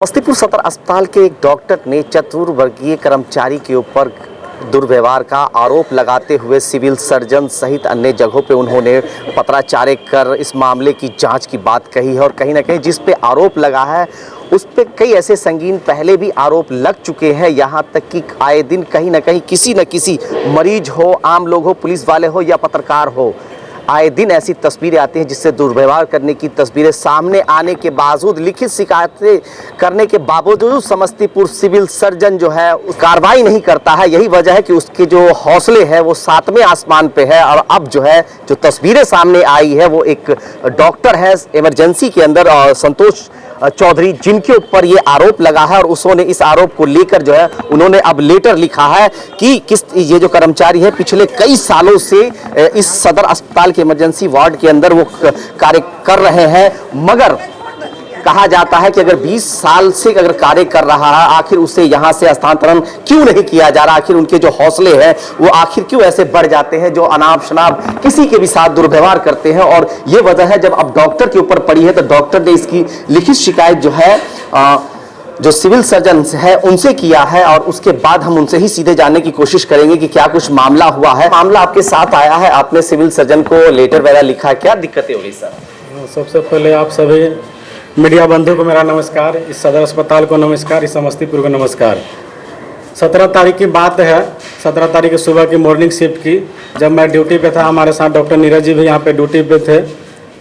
समस्तीपुर सदर अस्पताल के एक डॉक्टर ने चतुर्वर्गीय कर्मचारी के ऊपर दुर्व्यवहार का आरोप लगाते हुए सिविल सर्जन सहित अन्य जगहों पे उन्होंने पत्राचार कर इस मामले की जांच की बात कही है। और कहीं ना कहीं जिस पे आरोप लगा है उस पे कई ऐसे संगीन पहले भी आरोप लग चुके हैं। यहाँ तक कि आए दिन कहीं ना कहीं किसी न किसी मरीज हो, आम लोग हो, पुलिस वाले हो या पत्रकार हो, आए दिन ऐसी तस्वीरें आती हैं जिससे दुर्व्यवहार करने की तस्वीरें सामने आने के बावजूद, लिखित शिकायतें करने के बावजूद समस्तीपुर सिविल सर्जन जो है कार्रवाई नहीं करता है। यही वजह है कि उसके जो हौसले हैं वो 7वें आसमान पे है। और अब जो है जो तस्वीरें सामने आई है वो एक डॉक्टर है इमरजेंसी के अंदर, संतोष चौधरी, जिनके ऊपर ये आरोप लगा है। और उसने इस आरोप को लेकर जो है उन्होंने अब लेटर लिखा है कि ये जो कर्मचारी है पिछले कई सालों से इस सदर अस्पताल के इमरजेंसी वार्ड के अंदर वो कार्य कर रहे हैं, मगर कहा जाता है कि अगर 20 साल से अगर कार्य कर रहा है, आखिर उसे यहां से स्थानांतरण क्यों नहीं किया जा रहा? आखिर उनके जो हौसले हैं वो आखिर क्यों ऐसे बढ़ जाते हैं जो अनाप शनाप किसी के भी साथ दुर्व्यवहार करते हैं? और ये वजह है जब अब डॉक्टर के ऊपर पड़ी है तो डॉक्टर ने इसकी लिखित शिकायत जो है जो सिविल सर्जन है उनसे किया है। और उसके बाद हम उनसे ही सीधे जानने की कोशिश करेंगे कि क्या कुछ मामला हुआ है। मामला आपके साथ आया है, आपने सिविल सर्जन को लेटर वगैरह लिखा, क्या दिक्कतें हो रही सर? सबसे पहले आप सभी मीडिया बंधु को मेरा नमस्कार, इस सदर अस्पताल को नमस्कार, इस समस्तीपुर को नमस्कार। 17 तारीख की बात है, 17 तारीख की सुबह की मॉर्निंग शिफ्ट की, जब मैं ड्यूटी पे था। हमारे साथ डॉक्टर नीरज जी भी यहाँ पे ड्यूटी पे थे।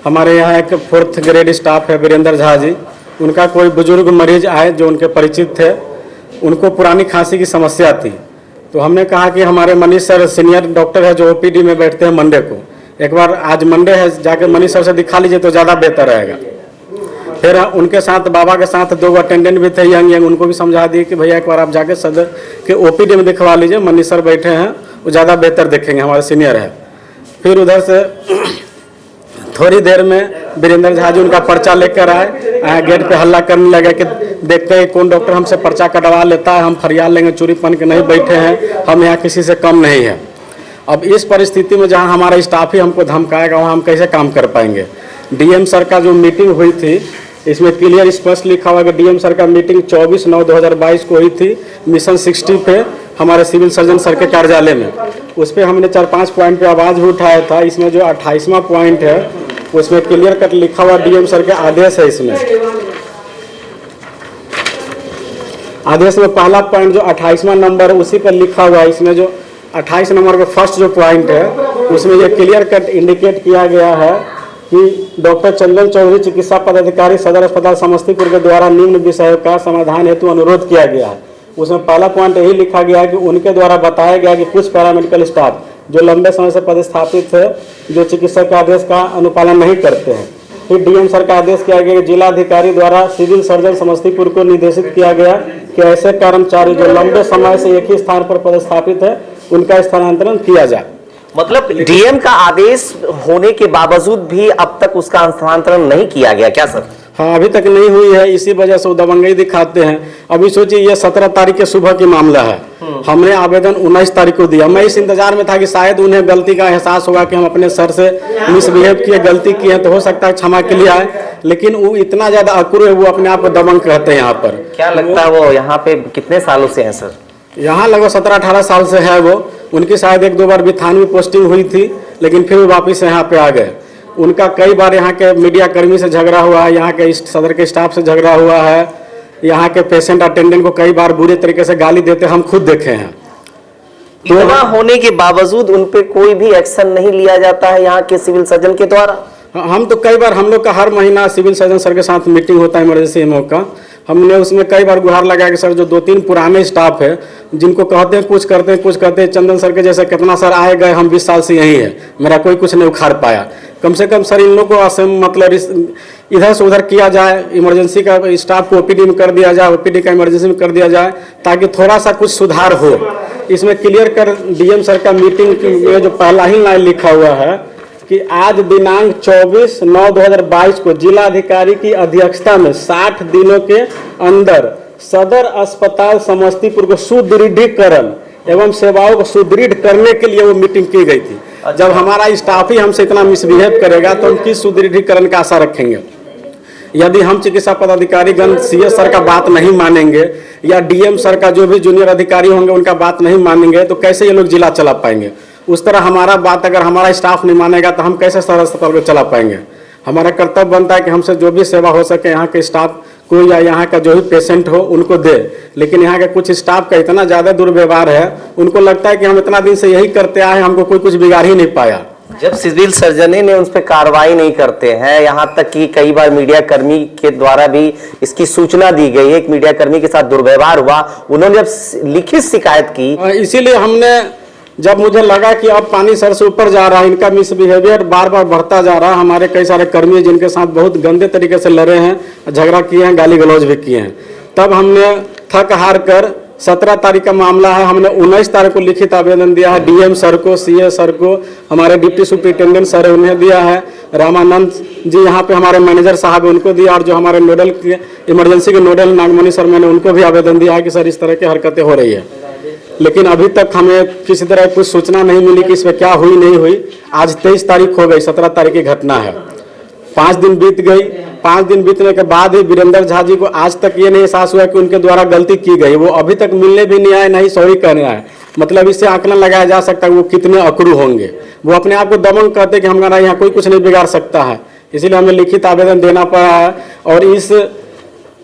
हमारे यहाँ एक 4th ग्रेड स्टाफ है वीरेंद्र झा जी, उनका कोई बुजुर्ग मरीज आए जो उनके परिचित थे, उनको पुरानी खांसी की समस्या थी। तो हमने कहा कि हमारे मनीष सर सीनियर डॉक्टर है जो OPD में बैठते हैं मंडे को, एक बार आज मंडे है जाके मनीष सर से दिखा लीजिए तो ज़्यादा बेहतर रहेगा। फिर उनके साथ बाबा के साथ 2 अटेंडेंट भी थे यंग, उनको भी समझा दिए कि भैया एक बार आप जाके सदर के OPD में दिखवा लीजिए, मनीष सर बैठे हैं वो ज़्यादा बेहतर देखेंगे, हमारे सीनियर है। फिर उधर से थोड़ी देर में वीरेंद्र झा जी उनका पर्चा लेकर आए, गेट पे हल्ला करने लगे कि देखते हैं कौन डॉक्टर हमसे पर्चा कटवा लेता है, हम फरियाद लेंगे, चोरी पन के नहीं बैठे हैं, हम यहाँ किसी से कम नहीं है। अब इस परिस्थिति में जहाँ हमारा स्टाफ ही हमको धमकाएगा वहाँ हम कैसे काम कर पाएंगे? DM सर का जो मीटिंग हुई थी इसमें क्लियर स्पष्ट लिखा हुआ कि DM सर का मीटिंग 24/9/2022 को हुई थी मिशन 60 पे हमारे सिविल सर्जन सर के कार्यालय में। उस पर हमने 4-5 पॉइंट पे आवाज़ भी उठाया था। इसमें जो 28वां पॉइंट है उसमें क्लियर कट लिखा हुआ DM सर के आदेश है। इसमें आदेश में पहला पॉइंट जो 28वां नंबर उसी पर लिखा हुआ है। इसमें जो 28 नंबर का फर्स्ट जो पॉइंट है उसमें ये क्लियर कट इंडिकेट किया गया है कि डॉक्टर चंदन चौधरी चिकित्सा पदाधिकारी सदर अस्पताल समस्तीपुर के द्वारा निम्न विषयों का समाधान हेतु अनुरोध किया गया है। उसमें पहला पॉइंट यही लिखा गया है कि उनके द्वारा बताया गया कि कुछ पैरामेडिकल स्टाफ जो लंबे समय से पदस्थापित है जो चिकित्सक के आदेश का अनुपालन नहीं करते हैं। फिर DM सर का आदेश किया गया कि जिलाधिकारी द्वारा सिविल सर्जन समस्तीपुर को निर्देशित किया गया कि ऐसे कर्मचारी जो लंबे समय से एक ही स्थान पर पदस्थापित है उनका स्थानांतरण किया जाए। मतलब DM का आदेश होने के बावजूद भी अब तक उसका स्थानांतरण नहीं किया गया क्या सर? हाँ, अभी तक नहीं हुई है, इसी वजह से वो दबंगई दिखाते हैं। अभी सोचिए ये 17 तारीख के सुबह की मामला है, हमने आवेदन 19 तारीख को दिया। मैं इस इंतजार में था कि शायद उन्हें गलती का एहसास होगा कि हम अपने सर से मिसबिहेव किए, गलती की है तो हो सकता है क्षमा के लिए आए, लेकिन वो इतना ज्यादा अक्रूर है, वो अपने आप को दबंग कहते हैं। यहाँ पर क्या लगता है वो यहाँ पे कितने सालों से हैं सर? यहाँ लगभग 17-18 साल से है वो। उनकी शायद 1-2 बार बिथान में पोस्टिंग हुई थी, लेकिन फिर वो वापस यहाँ पे आ गए। उनका कई बार यहाँ के मीडिया कर्मी से झगड़ा हुआ है, यहाँ के सदर के स्टाफ से झगड़ा हुआ है, यहाँ के पेशेंट अटेंडेंट को कई बार बुरे तरीके से गाली देते हम खुद देखे हैं। इतना होने के बावजूद उन पे कोई भी एक्शन नहीं लिया जाता है यहाँ के सिविल सर्जन के द्वारा? हम तो कई बार, हम लोग का हर महीना सिविल सर्जन सर के साथ मीटिंग होता है इमरजेंसी एमओ का। हमने उसमें कई बार गुहार लगाया कि सर जो 2-3 पुराने स्टाफ है जिनको कहते हैं कुछ करते हैं कुछ करते हैं, चंदन सर के जैसे कितना सर आए गए, हम 20 साल से यही है, मेरा कोई कुछ नहीं उखाड़ पाया। कम से कम सर इन लोगों को मतलब इधर से उधर किया जाए, इमरजेंसी का स्टाफ को OPD में कर दिया जाए, OPD का इमरजेंसी में कर दिया जाए ताकि थोड़ा सा कुछ सुधार हो। इसमें क्लियर कर DM सर का मीटिंग में जो पहला ही लाइन लिखा हुआ है कि आज दिनांक 24/9/2022 को जिलाधिकारी की अध्यक्षता में 60 दिनों के अंदर सदर अस्पताल समस्तीपुर को सुदृढ़ीकरण एवं सेवाओं को सुदृढ़ करने के लिए वो मीटिंग की गई थी। जब हमारा स्टाफ ही हमसे इतना मिसबिहेव करेगा तो हम किस सुदृढ़ीकरण का आशा रखेंगे? यदि हम चिकित्सा पदाधिकारीगण सीएस सर का बात नहीं मानेंगे या डीएम सर का जो भी जूनियर अधिकारी होंगे उनका बात नहीं मानेंगे तो कैसे ये लोग जिला चला पाएंगे। उस तरह हमारा बात अगर हमारा स्टाफ नहीं मानेगा तो हम कैसे सदर अस्पताल को चला पाएंगे। हमारा कर्तव्य बनता है कि हमसे जो भी सेवा हो सके यहाँ के स्टाफ को या यहाँ का जो भी पेशेंट हो उनको दे, लेकिन यहाँ के कुछ स्टाफ का इतना ज़्यादा दुर्व्यवहार है, उनको लगता है कि हम इतना दिन से यही करते आए, हमको कोई कुछ बिगाड़ ही नहीं पाया। जब सिविल सर्जन ने उस पर कार्रवाई नहीं करते हैं, यहाँ तक कि कई बार मीडिया कर्मी के द्वारा भी इसकी सूचना दी गई, एक मीडिया कर्मी के साथ दुर्व्यवहार हुआ, उन्होंने जब लिखित शिकायत की, इसीलिए हमने जब मुझे लगा कि अब पानी सर से ऊपर जा रहा है, इनका मिसबिहेवियर बार बार बढ़ता जा रहा है, हमारे कई सारे कर्मी जिनके साथ बहुत गंदे तरीके से लड़े हैं, झगड़ा किए हैं, गाली गलौज भी किए हैं, तब हमने थक हार कर 17 तारीख का मामला है, हमने 19 तारीख को लिखित आवेदन दिया है डीएम सर को, सीए सर को, हमारे डिप्टी सुपरिटेंडेंट सर है उन्हें दिया है, रामानंद जी यहाँ पे हमारे मैनेजर साहब है उनको दिया, और जो हमारे नोडल इमरजेंसी के नोडल नागमणि सर मैंने उनको भी आवेदन दिया है कि सर इस तरह की हरकतें हो रही है। लेकिन अभी तक हमें किसी तरह कुछ सूचना नहीं मिली कि इसमें क्या हुई नहीं हुई। आज 23 तारीख हो गई, 17 तारीख की घटना है, 5 दिन बीत गई। 5 दिन बीतने के बाद ही वीरेंद्र झा जी को आज तक ये नहीं एहसास हुआ कि उनके द्वारा गलती की गई। वो अभी तक मिलने भी नहीं आए, नहीं सॉरी कहने आए। मतलब इससे आकलन लगाया जा सकता है वो कितने अकड़ू होंगे। वो अपने आप को दबंग कहते कि हमारा यहाँ कोई कुछ नहीं बिगाड़ सकता है, इसीलिए हमें लिखित आवेदन देना पड़ा है। और इस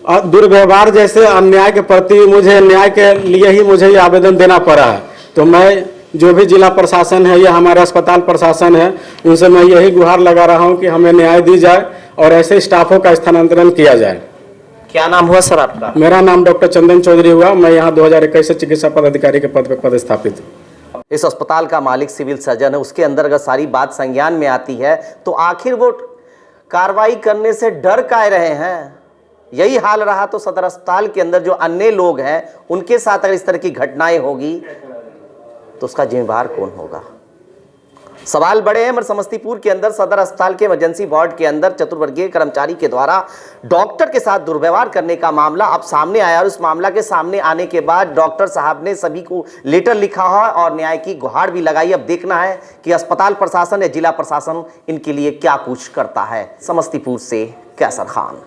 दुर्व्यवहार जैसे अन्याय के प्रति मुझे न्याय के लिए ही मुझे ये आवेदन देना पड़ा है। तो मैं जो भी जिला प्रशासन है या हमारे अस्पताल प्रशासन है उनसे मैं यही गुहार लगा रहा हूं कि हमें न्याय दी जाए और ऐसे स्टाफों का स्थानांतरण किया जाए। क्या नाम हुआ सर आपका? मेरा नाम डॉक्टर चंदन चौधरी हुआ। मैं यहाँ 2021 से चिकित्सा पदाधिकारी के पद पर पदस्थापित हूँ। इस अस्पताल का मालिक सिविल सर्जन है, उसके अंदर अगर सारी बात संज्ञान में आती है तो आखिर वो कार्रवाई करने से डर काहे रहे हैं? यही हाल रहा तो सदर अस्पताल के अंदर जो अन्य लोग हैं उनके साथ अगर इस तरह की घटनाएं होगी तो उसका जिम्मेदार कौन होगा? सवाल बड़े हैं। मगर समस्तीपुर के अंदर सदर अस्पताल के इमरजेंसी वार्ड के अंदर चतुर्वर्गीय कर्मचारी के द्वारा डॉक्टर के साथ दुर्व्यवहार करने का मामला अब सामने आया और उस मामला के सामने आने के बाद डॉक्टर साहब ने सभी को लेटर लिखा है और न्याय की गुहार भी लगाई। अब देखना है कि अस्पताल प्रशासन या जिला प्रशासन इनके लिए क्या कुछ करता है। समस्तीपुर से कैसर खान।